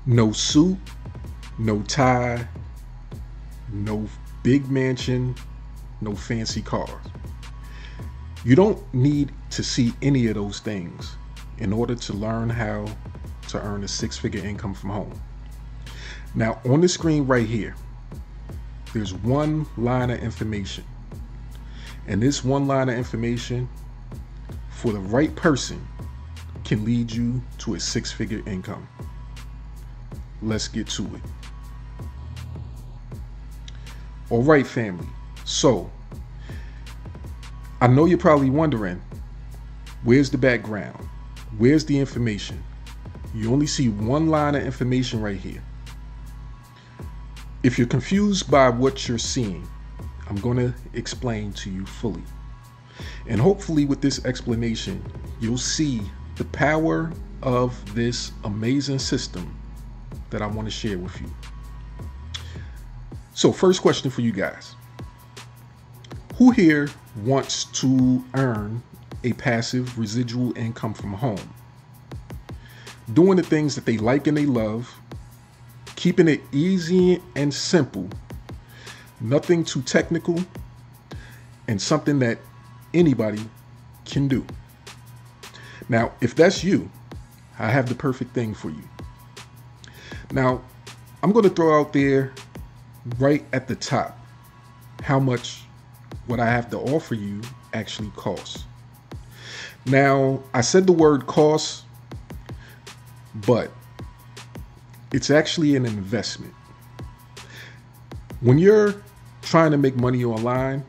No suit, no tie, no big mansion, no fancy cars. You don't need to see any of those things in order to learn how to earn a six-figure income from home. Now, on the screen right here, there's one line of information. And this one line of information, for the right person, can lead you to a six-figure income. Let's get to it. All right, family. So, I know you're probably wondering, where's the background? Where's the information? You only see one line of information right here. If you're confused by what you're seeing, I'm going to explain to you fully. And hopefully with this explanation, you'll see the power of this amazing system that I want to share with you. So first question for you guys. Who here wants to earn a passive residual income from home? Doing the things that they like and they love, keeping it easy and simple, nothing too technical, and something that anybody can do. Now, if that's you, I have the perfect thing for you. Now, I'm going to throw out there right at the top how much what I have to offer you actually costs. Now, I said the word cost, but it's actually an investment. When you're trying to make money online,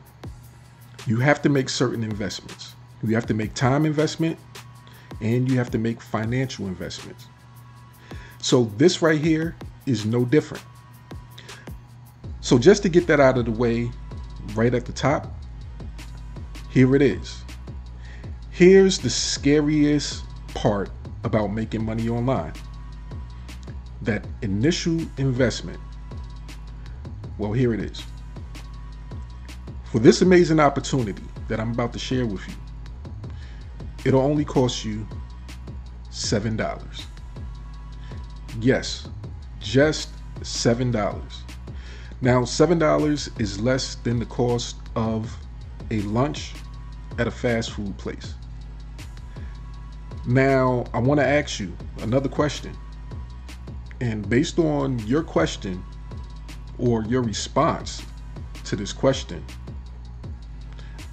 you have to make certain investments. You have to make time investment and you have to make financial investments. So this right here is no different. So just to get that out of the way right at the top, here it is. Here's the scariest part about making money online. That initial investment. Well, here it is. For this amazing opportunity that I'm about to share with you, it'll only cost you $7. Yes, just $7. Now, $7 is less than the cost of a lunch at a fast food place. Now, I want to ask you another question. And based on your question or your response to this question,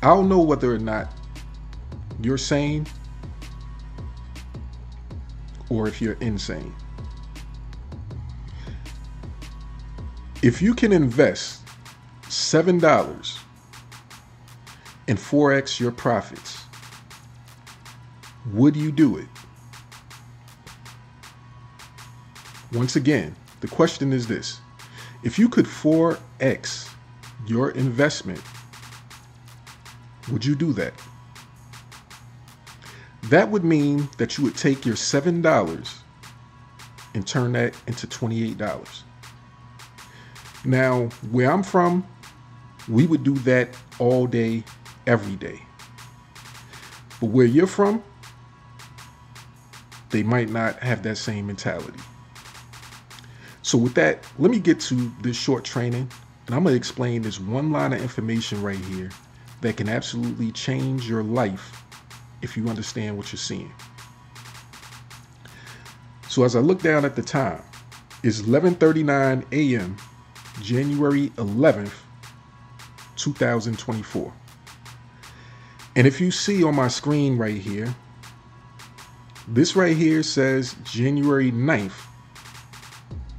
I'll know whether or not you're sane or if you're insane. If you can invest $7 and Forex your profits, would you do it? Once again, the question is this. If you could 4x your investment, would you do that? That would mean that you would take your $7 and turn that into $28. Now, where I'm from, we would do that all day, every day. But where you're from, they might not have that same mentality. So with that, let me get to this short training, and I'm going to explain this one line of information right here that can absolutely change your life if you understand what you're seeing. So as I look down at the time, it's 11:39 a.m., January 11th, 2024. And if you see on my screen right here, this right here says January 9th,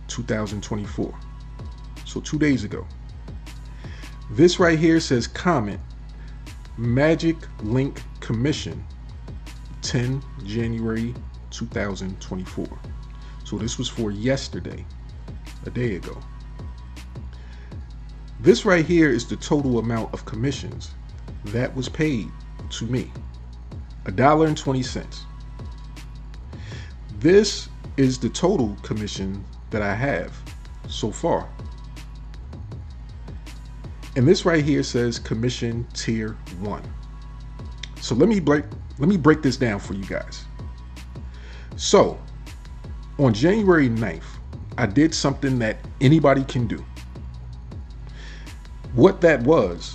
2024. So 2 days ago. This right here says comment, Magick link commission, 10 January 2024. So this was for yesterday, a day ago. This right here is the total amount of commissions that was paid to me, $1.20. This is the total commission that I have so far. And this right here says commission tier 1. So let me break this down for you guys. So on January 9th, I did something that anybody can do. What that was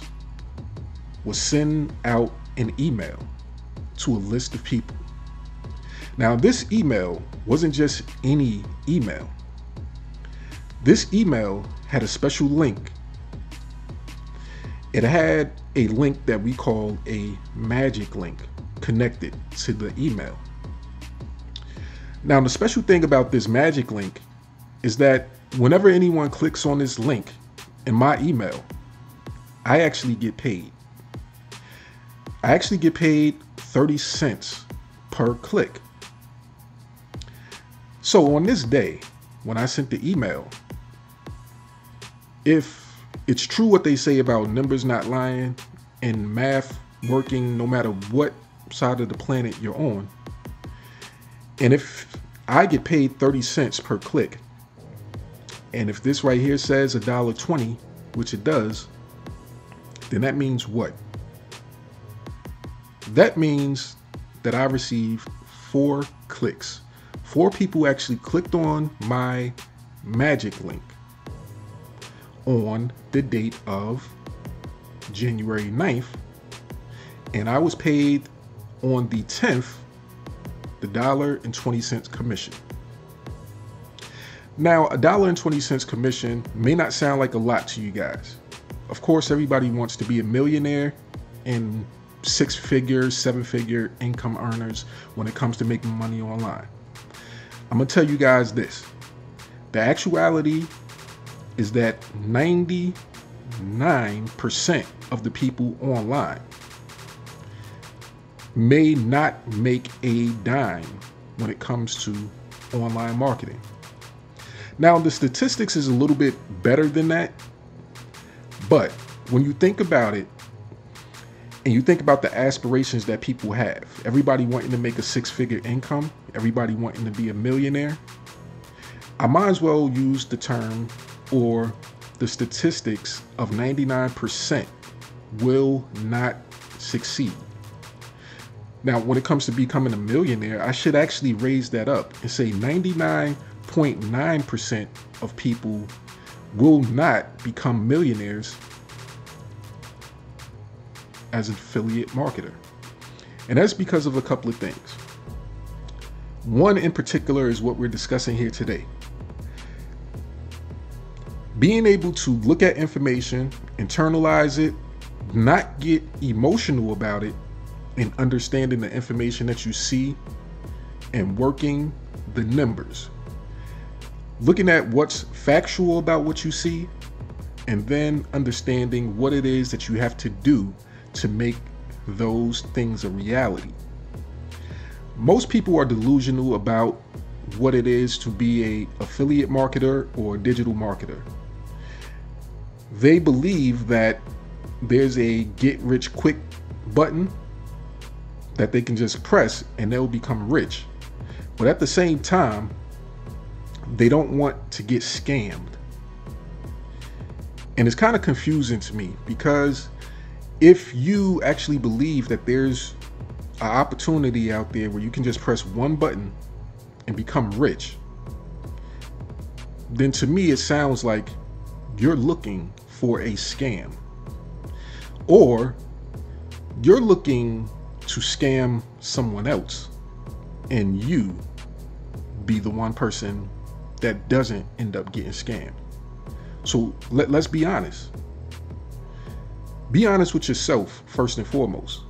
send out an email to a list of people. Now, this email wasn't just any email. This email had a special link. It had a link that we call a Magick link connected to the email. Now, the special thing about this Magick link is that whenever anyone clicks on this link in my email, I actually get paid. I actually get paid 30 cents per click. So on this day, when I sent the email, if it's true what they say about numbers not lying and math working no matter what side of the planet you're on, and if I get paid 30 cents per click, and if this right here says $1.20, which it does, then that means what? That means that I received 4 clicks. 4 people actually clicked on my Magick link on the date of January 9th, and I was paid on the 10th the $1.20 commission. Now, $1.20 commission may not sound like a lot to you guys. Of course, everybody wants to be a millionaire and 6-figure, 7-figure income earners when it comes to making money online. I'm gonna tell you guys this. The actuality is that 99% of the people online may not make a dime when it comes to online marketing. Now, the statistics is a little bit better than that, but when you think about it, and you think about the aspirations that people have, everybody wanting to make a 6-figure income, everybody wanting to be a millionaire, I might as well use the term or the statistics of 99% will not succeed. Now, when it comes to becoming a millionaire, I should actually raise that up and say 99.9% of people will not become millionaires as an affiliate marketer. And that's because of a couple of things. One in particular is what we're discussing here today. Being able to look at information, internalize it, not get emotional about it, and understanding the information that you see and working the numbers. Looking at what's factual about what you see and then understanding what it is that you have to do to make those things a reality. Most people are delusional about what it is to be an affiliate marketer or a digital marketer. They believe that there's a get rich quick button that they can just press and they'll become rich. But at the same time, they don't want to get scammed. And it's kind of confusing to me, because if you actually believe that there's an opportunity out there where you can just press one button and become rich, then to me it sounds like you're looking for a scam, or you're looking to scam someone else and you be the one person that doesn't end up getting scammed. So let's be honest. Be honest with yourself first and foremost.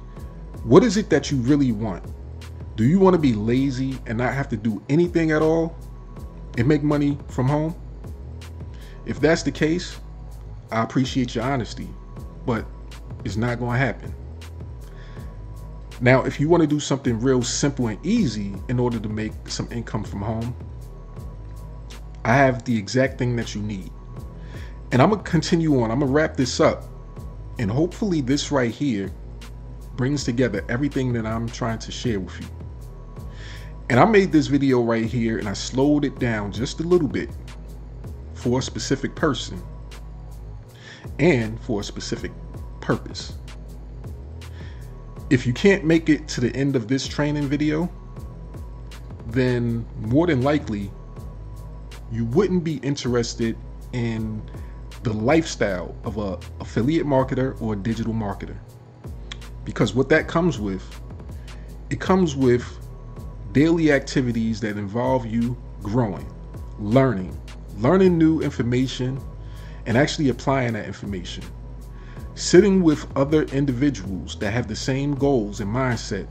What is it that you really want? Do you want to be lazy and not have to do anything at all and make money from home? If that's the case, I appreciate your honesty, but it's not going to happen. Now, if you want to do something real simple and easy in order to make some income from home, I have the exact thing that you need. And I'm going to continue on. I'm going to wrap this up. And hopefully this right here brings together everything that I'm trying to share with you. And I made this video right here and I slowed it down just a little bit for a specific person and for a specific purpose. If you can't make it to the end of this training video, then more than likely you wouldn't be interested in the lifestyle of a affiliate marketer or a digital marketer. Because what that comes with, it comes with daily activities that involve you growing, learning new information, and actually applying that information. Sitting with other individuals that have the same goals and mindset.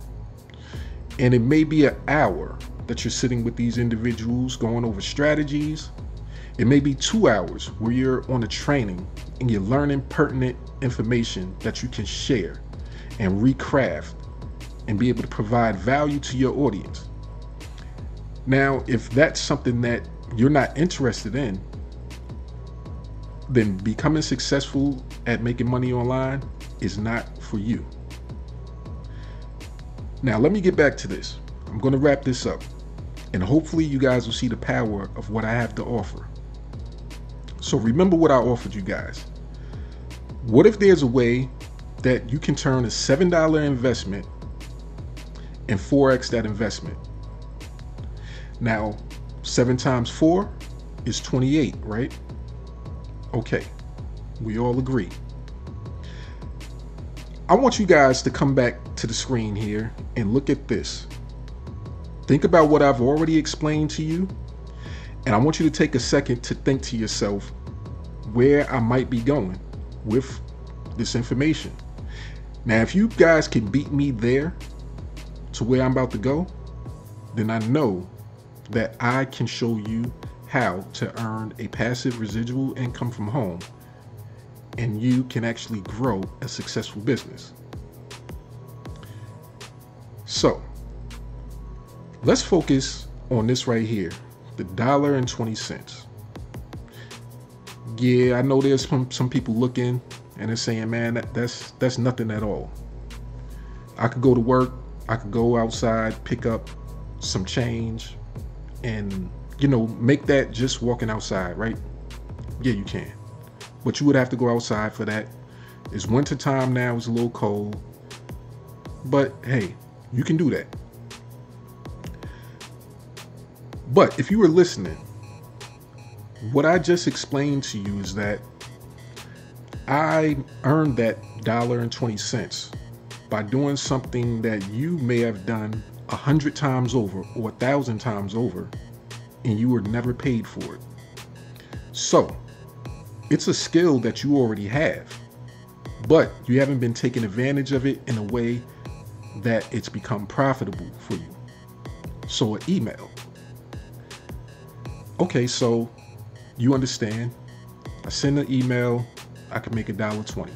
And it may be an hour that you're sitting with these individuals going over strategies. It may be 2 hours where you're on a training and you're learning pertinent information that you can share and recraft and be able to provide value to your audience. Now, if that's something that you're not interested in, then becoming successful at making money online is not for you. Now, let me get back to this. I'm going to wrap this up, and hopefully you guys will see the power of what I have to offer. So remember what I offered you guys. What if there's a way that you can turn a $7 investment and 4x that investment? Now, 7 times 4 is 28, right? Okay, we all agree. I want you guys to come back to the screen here and look at this. Think about what I've already explained to you, and I want you to take a second to think to yourself where I might be going with this information. Now, if you guys can beat me there to where I'm about to go, then I know that I can show you how to earn a passive residual income from home, and you can actually grow a successful business. So let's focus on this right here, the $1.20. Yeah, I know there's some people looking and they're saying, man, that's nothing at all. I could go to work, I could go outside, pick up some change, and make that just walking outside, right? Yeah, you can, but you would have to go outside for that. It's winter time now, it's a little cold, but hey, you can do that. But if you were listening, what I just explained to you is that I earned that $1.20 by doing something that you may have done 100 times over or 1,000 times over, and you were never paid for it. So it's a skill that you already have, but you haven't been taking advantage of it in a way that it's become profitable for you. So an email. Okay, so you understand, I send an email, I can make $1.20.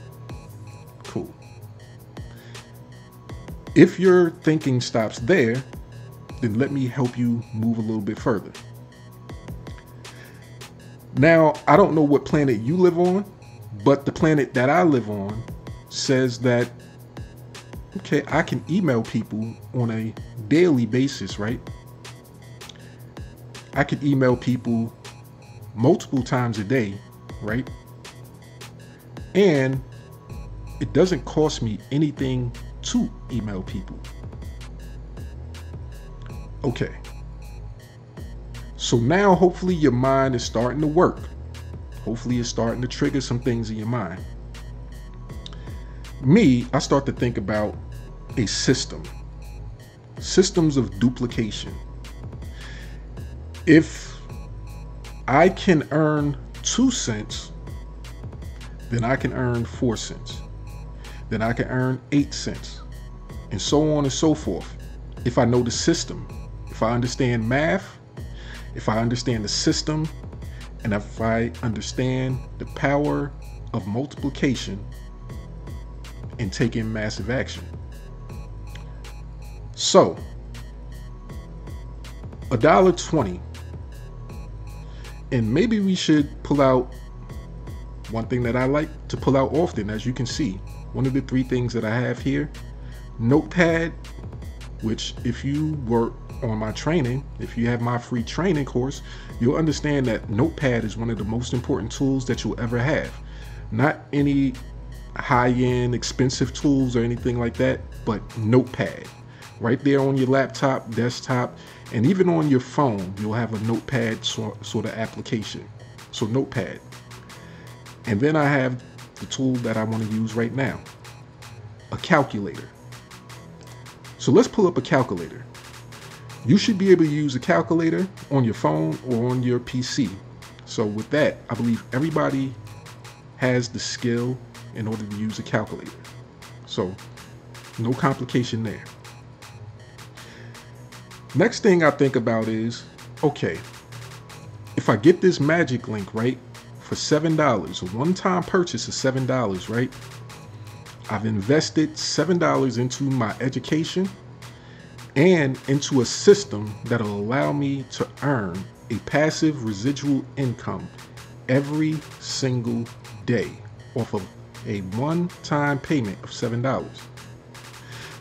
Cool. If your thinking stops there, then let me help you move a little bit further. Now, I don't know what planet you live on, but the planet that I live on says that, okay, I can email people on a daily basis, right? I could email people multiple times a day, right? And it doesn't cost me anything to email people. Okay. So now hopefully your mind is starting to work. Hopefully it's starting to trigger some things in your mind. Me, I start to think about a system. Systems of duplication. If I can earn 2 cents, then I can earn 4 cents. Then I can earn 8 cents. And so on and so forth. If I know the system, if I understand math, if I understand the system, and if I understand the power of multiplication and taking massive action. So, $1.20, and maybe we should pull out one thing that I like to pull out often, as you can see, one of the 3 things that I have here, Notepad, which if you work on my training, if you have my free training course, you'll understand that Notepad is one of the most important tools that you'll ever have. Not any high-end expensive tools or anything like that, but Notepad right there on your laptop, desktop. And even on your phone, you'll have a notepad sort of application. So notepad. And then I have the tool that I want to use right now, a calculator. So let's pull up a calculator. You should be able to use a calculator on your phone or on your PC. So with that, I believe everybody has the skill in order to use a calculator. So no complication there. Next thing I think about is, okay, if I get this Magick link, right, for $7, a one-time purchase of $7, right? I've invested $7 into my education and into a system that'll allow me to earn a passive residual income every single day off of a one-time payment of $7.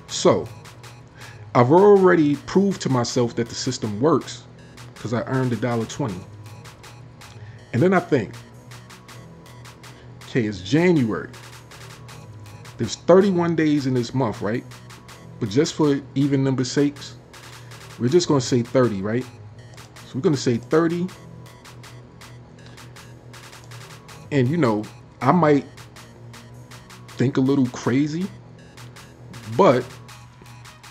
So I've already proved to myself that the system works because I earned $1.20. And then I think, okay, it's January. There's 31 days in this month, right? But just for even number sakes, we're just going to say 30, right? So we're going to say 30. And, you know, I might think a little crazy, but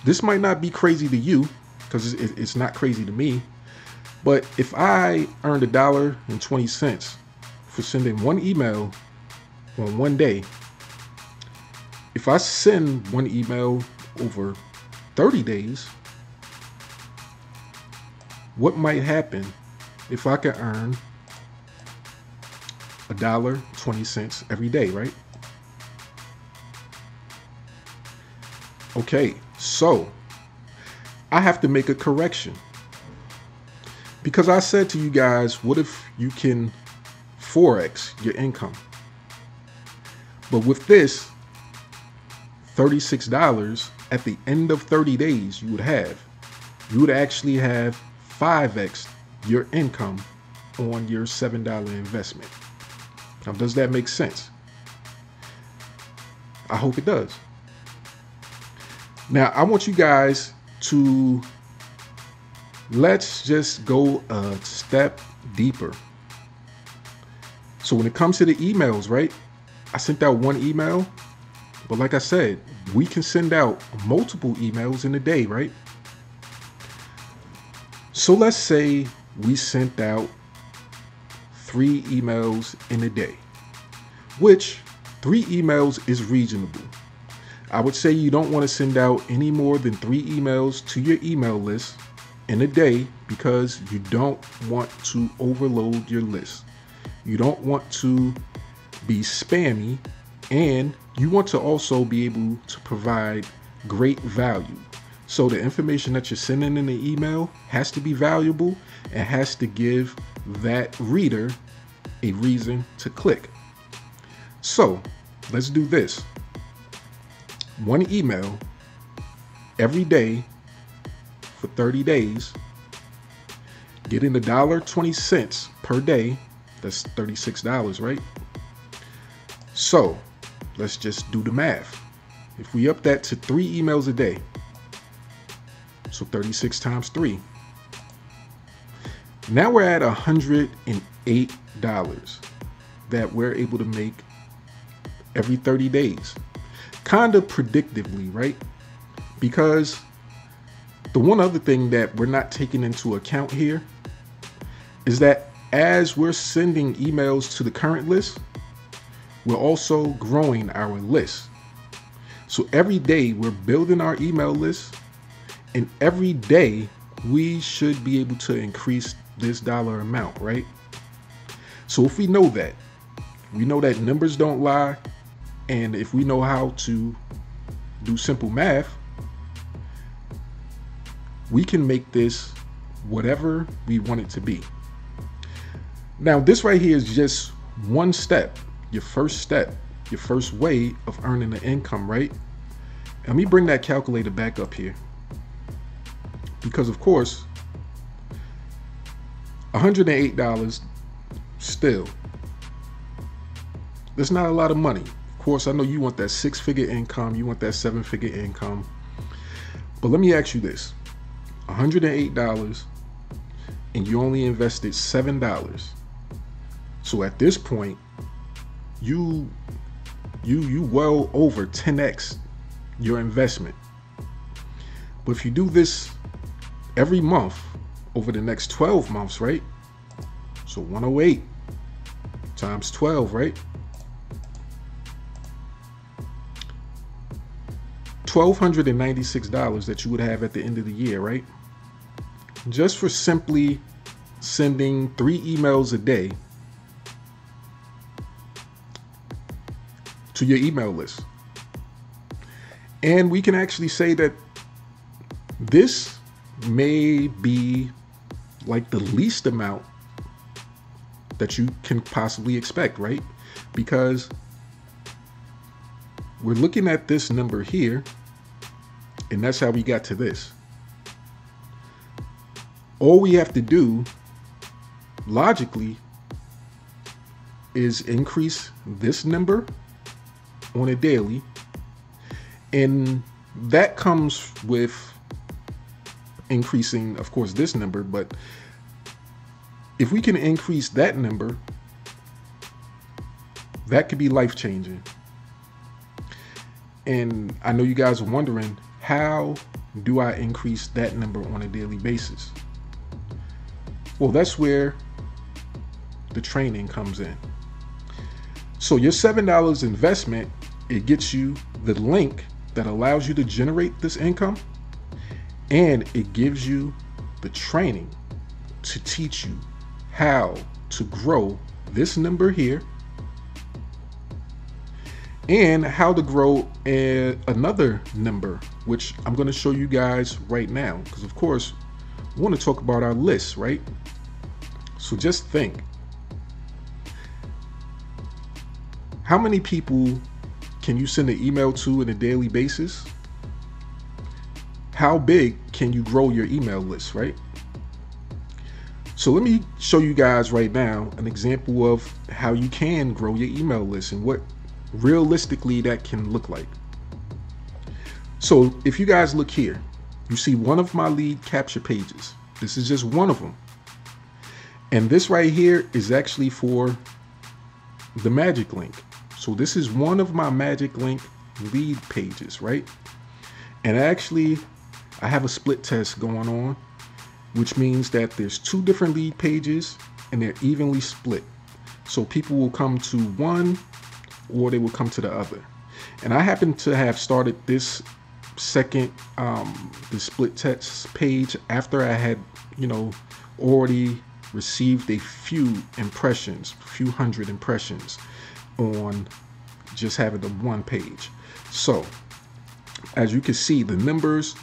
this might not be crazy to you because it's not crazy to me. But if I earned $1.20 for sending one email on one day, if I send one email over 30 days, what might happen if I could earn $1.20 every day, right? Okay, so I have to make a correction because I said to you guys, what if you can Forex your income? But with this $36 at the end of 30 days, you would actually have 5x your income on your $7 investment. Now, does that make sense? I hope it does. Now, I want you guys to, let's just go a step deeper. So when it comes to the emails, right? I sent out one email, but like I said, we can send out multiple emails in a day, right? So let's say we sent out 3 emails in a day, which 3 emails is reasonable. I would say you don't want to send out any more than 3 emails to your email list in a day because you don't want to overload your list. You don't want to be spammy, and you want to also be able to provide great value. So the information that you're sending in the email has to be valuable and has to give that reader a reason to click. So let's do this. 1 email every day for 30 days, getting $1.20 per day. That's $36, right? So let's just do the math. If we up that to 3 emails a day, so 36 times 3. Now we're at $108 that we're able to make every 30 days. Kind of predictably, right? Because the one other thing that we're not taking into account here is that as we're sending emails to the current list, we're also growing our list. So every day we're building our email list, and every day we should be able to increase this dollar amount, right? So if we know that numbers don't lie, and if we know how to do simple math, we can make this whatever we want it to be. Now, this right here is just one step, your first way of earning the income, right? And let me bring that calculator back up here. Because of course, $108 still, that's not a lot of money. Of course, I know you want that 6-figure income, you want that 7-figure income. But let me ask you this. $108, and you only invested $7. So at this point, you well over 10x your investment. But if you do this every month over the next 12 months, right? So 108 times 12, right? $1,296 that you would have at the end of the year, right? Just for simply sending 3 emails a day to your email list. And we can actually say that this may be like the least amount that you can possibly expect, right? Because we're looking at this number here, and that's how we got to this. All we have to do logically is increase this number on a daily, and that comes with increasing, of course, this number. But if we can increase that number, that could be life-changing. And I know you guys are wondering, how do I increase that number on a daily basis? Well, that's where the training comes in. So your $7 investment, it gets you the link that allows you to generate this income, and it gives you the training to teach you how to grow this number here and how to grow another number, which I'm going to show you guys right now, because of course we want to talk about our list, right? So just think, how many people can you send an email to on a daily basis? How big can you grow your email list, right? So let me show you guys right now an example of how you can grow your email list and what realistically that can look like. So if you guys look here, you see one of my lead capture pages. This is just one of them. And this right here is actually for the Magick link. So this is one of my Magick link lead pages, right? And actually, I have a split test going on, which means that there's 2 different lead pages and they're evenly split. So people will come to one or they will come to the other. And I happen to have started this second, the split test page after I had, already received a few impressions, a few hundred impressions on just having the one page. So as you can see, the numbers,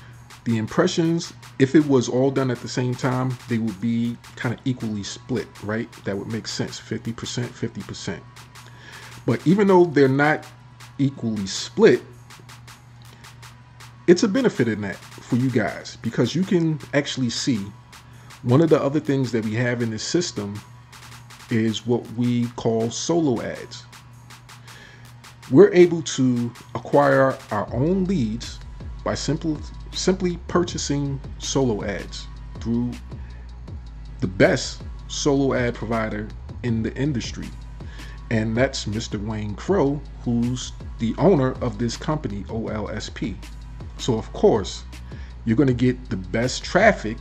the impressions, if it was all done at the same time, they would be kind of equally split, right? That would make sense, 50%, 50%. But even though they're not equally split, it's a benefit in that for you guys, because you can actually see one of the other things that we have in this system is what we call solo ads. We're able to acquire our own leads by simply purchasing solo ads through the best solo ad provider in the industry. And that's Mr. Wayne Crow, who's the owner of this company, OLSP. So of course, you're going to get the best traffic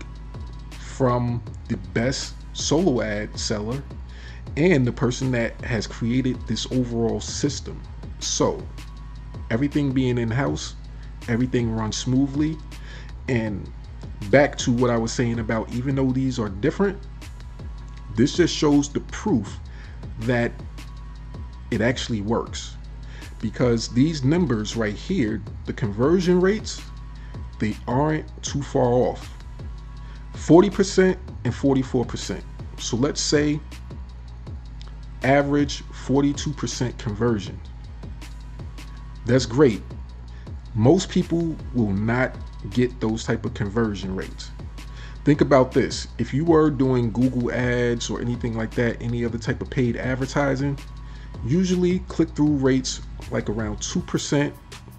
from the best solo ad seller and the person that has created this overall system. So everything being in-house, everything runs smoothly. And back to what I was saying about, even though these are different, this just shows the proof that it actually works, because these numbers right here, the conversion rates, they aren't too far off, 40% and 44%. So let's say average 42% conversion. That's great. Most people will not get those type of conversion rates. Think about this. If you were doing Google ads or anything like that, any other type of paid advertising, usually click-through rates like around 2%,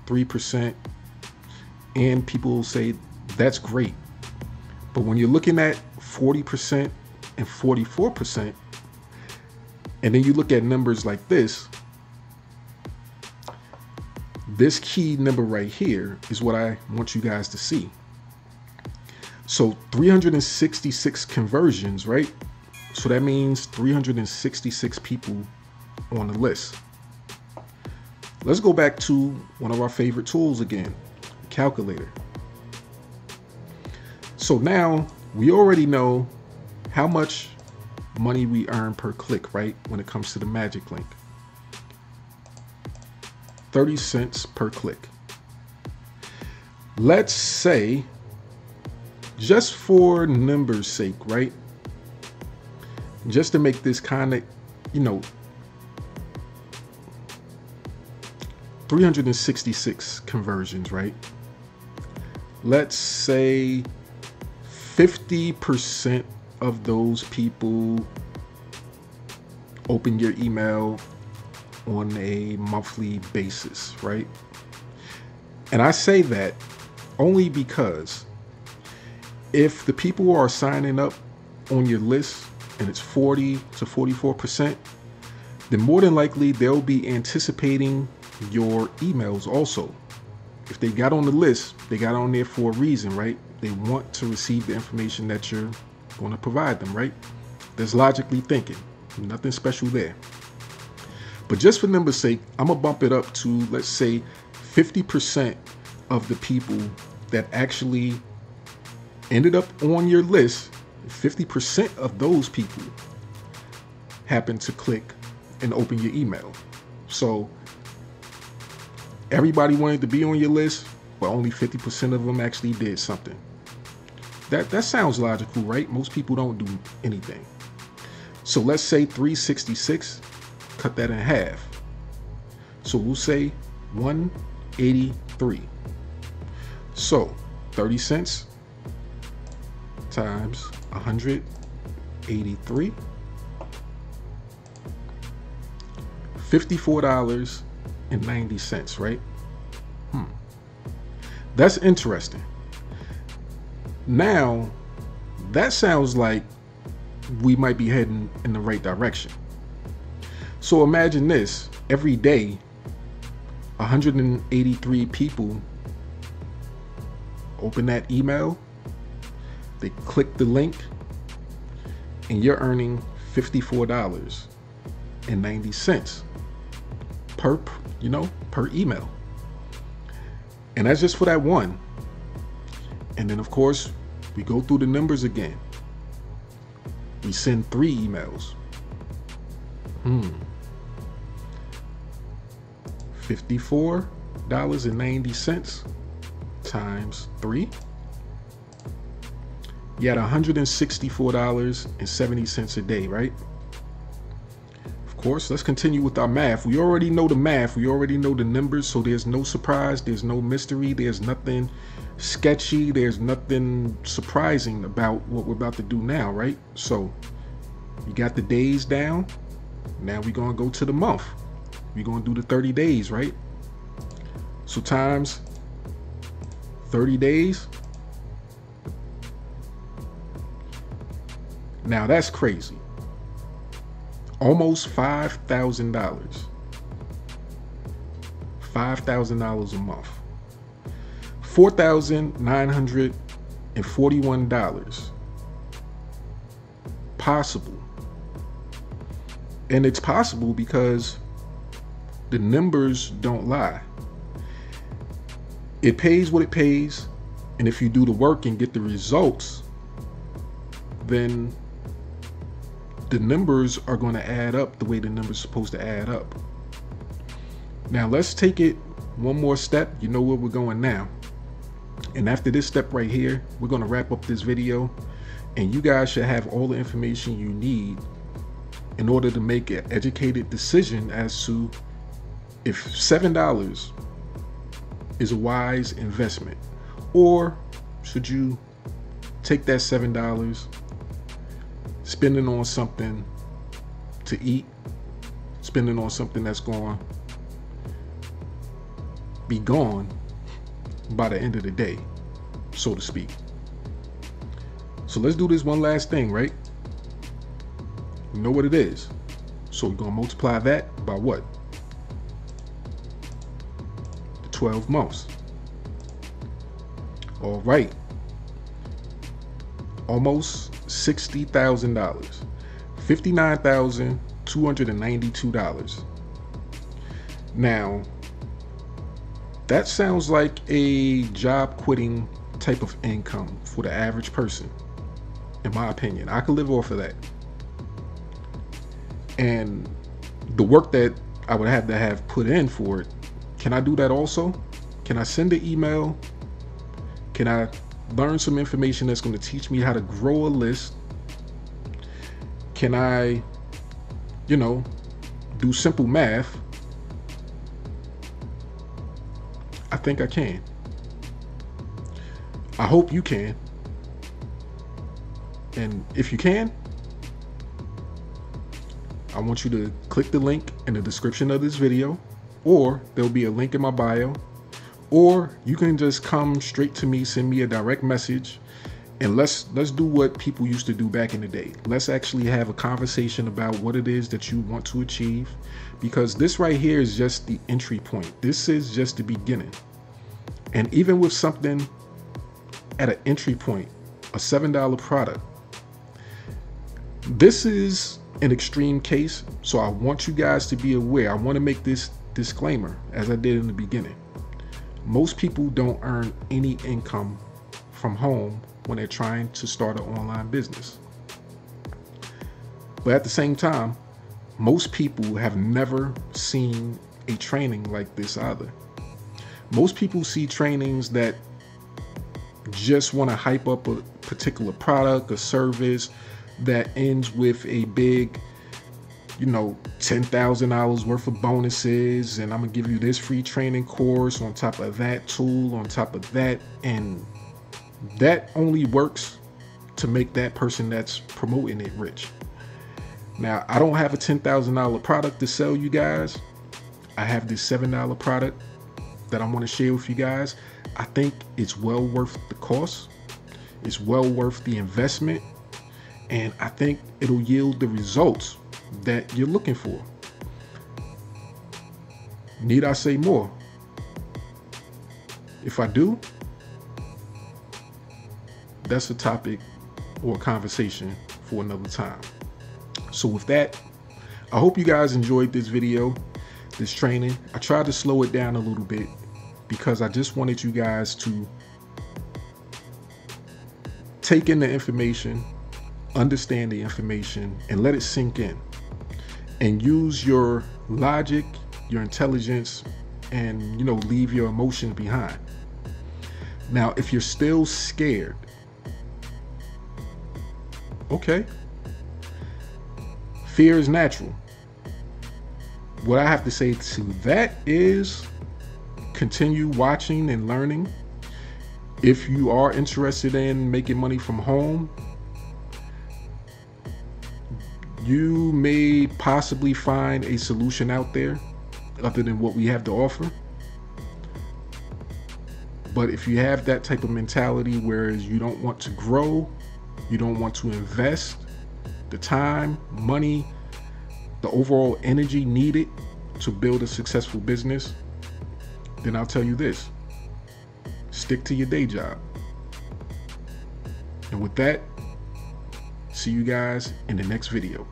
3%, and people will say that's great. But when you're looking at 40% and 44%, and then you look at numbers like this key number right here is what I want you guys to see. So 366 conversions, right? So that means 366 people on the list. Let's go back to one of our favorite tools again, calculator. So now we already know how much money we earn per click, right? When it comes to the Magick link. 30 cents per click. Let's say, just for numbers sake, right? Just to make this kind of, 366 conversions, right? Let's say 50% of those people open your email on a monthly basis, right? And I say that only because if the people who are signing up on your list and it's 40 to 44%, then more than likely they'll be anticipating your emails also. If they got on the list, they got on there for a reason, right? They want to receive the information that you're going to provide them, right? That's logically thinking. Nothing special there. But just for numbers' sake, I'm going to bump it up to, let's say, 50% of the people that actually ended up on your list. 50% of those people happen to click and open your email. So everybody wanted to be on your list, but only 50% of them actually did something. That sounds logical, right? Most people don't do anything. So let's say 366, cut that in half. So we'll say 183. So 30 cents times 183, $54.90, right? That's interesting. Now, that sounds like we might be heading in the right direction. So imagine this, every day, 183 people open that email, they click the link, and you're earning $54.90 per email. And that's just for that one. And then of course, we go through the numbers again. We send 3 emails. $54.90 times 3. You had $164.70 a day, right? Of course, let's continue with our math. We already know the math. We already know the numbers. So there's no surprise. There's no mystery. There's nothing sketchy. There's nothing surprising about what we're about to do now, right? So you got the days down. Now we're going to go to the month. We're going to do the 30 days, right? So times 30 days. Now that's crazy. Almost $5,000. $5,000 a month. $4,941 possible. And it's possible because the numbers don't lie. It pays what it pays, and if you do the work and get the results, then the numbers are going to add up the way the numbers are supposed to add up. Now let's take it one more step. You know where we're going now. And after this step right here, we're going to wrap up this video, and you guys should have all the information you need in order to make an educated decision as to if $7 is a wise investment, or should you take that $7, spend it on something to eat, spend it on something that's going to be gone by the end of the day, so to speak. So let's do this one last thing, right? You know what it is. So we're gonna multiply that by what? 12 months. All right. Almost $60,000. $59,292. Now, that sounds like a job quitting type of income for the average person, in my opinion. I could live off of that. And the work that I would have to have put in for it, can I do that also? Can I send an email? Can I learn some information that's going to teach me how to grow a list? Can I, do simple math? I think I can. I hope you can. And if you can, I want you to click the link in the description of this video, or there'll be a link in my bio, or you can just come straight to me, send me a direct message, and let's do what people used to do back in the day. Let's actually have a conversation about what it is that you want to achieve, because this right here is just the entry point. This is just the beginning. And even with something at an entry point, a $7 product, this is an extreme case. So I want you guys to be aware. I want to make this disclaimer, as I did in the beginning. Most people don't earn any income from home when they're trying to start an online business. But at the same time, most people have never seen a training like this either. Most people see trainings that just want to hype up a particular product or service that ends with a big, $10,000 worth of bonuses, and I'm gonna give you this free training course on top of that tool, on top of that, and that only works to make that person that's promoting it rich. Now, I don't have a $10,000 product to sell you guys. I have this $7 product that I want to share with you guys. I think it's well worth the cost. It's well worth the investment. And I think it'll yield the results that you're looking for. Need I say more? If I do, that's a topic or a conversation for another time. So with that, I hope you guys enjoyed this video, this training. I tried to slow it down a little bit because I just wanted you guys to take in the information, understand the information, and let it sink in, and use your logic, your intelligence, and leave your emotions behind. Now, if you're still scared, okay, fear is natural. What I have to say to that is continue watching and learning. If you are interested in making money from home, you may possibly find a solution out there other than what we have to offer. But if you have that type of mentality, whereas you don't want to grow, you don't want to invest the time, money, the overall energy needed to build a successful business, then I'll tell you this: stick to your day job. And with that, see you guys in the next video.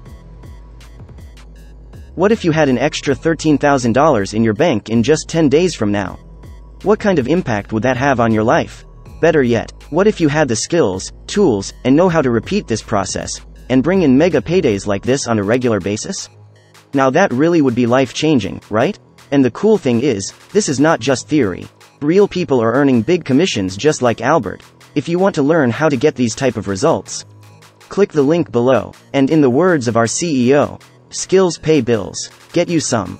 What if you had an extra $13,000 in your bank in just 10 days from now? What kind of impact would that have on your life? Better yet, what if you had the skills, tools, and know how to repeat this process, and bring in mega paydays like this on a regular basis? Now that really would be life-changing, right? And the cool thing is, this is not just theory. Real people are earning big commissions just like Albert. If you want to learn how to get these type of results, click the link below, and in the words of our CEO, skills pay bills. Get you some.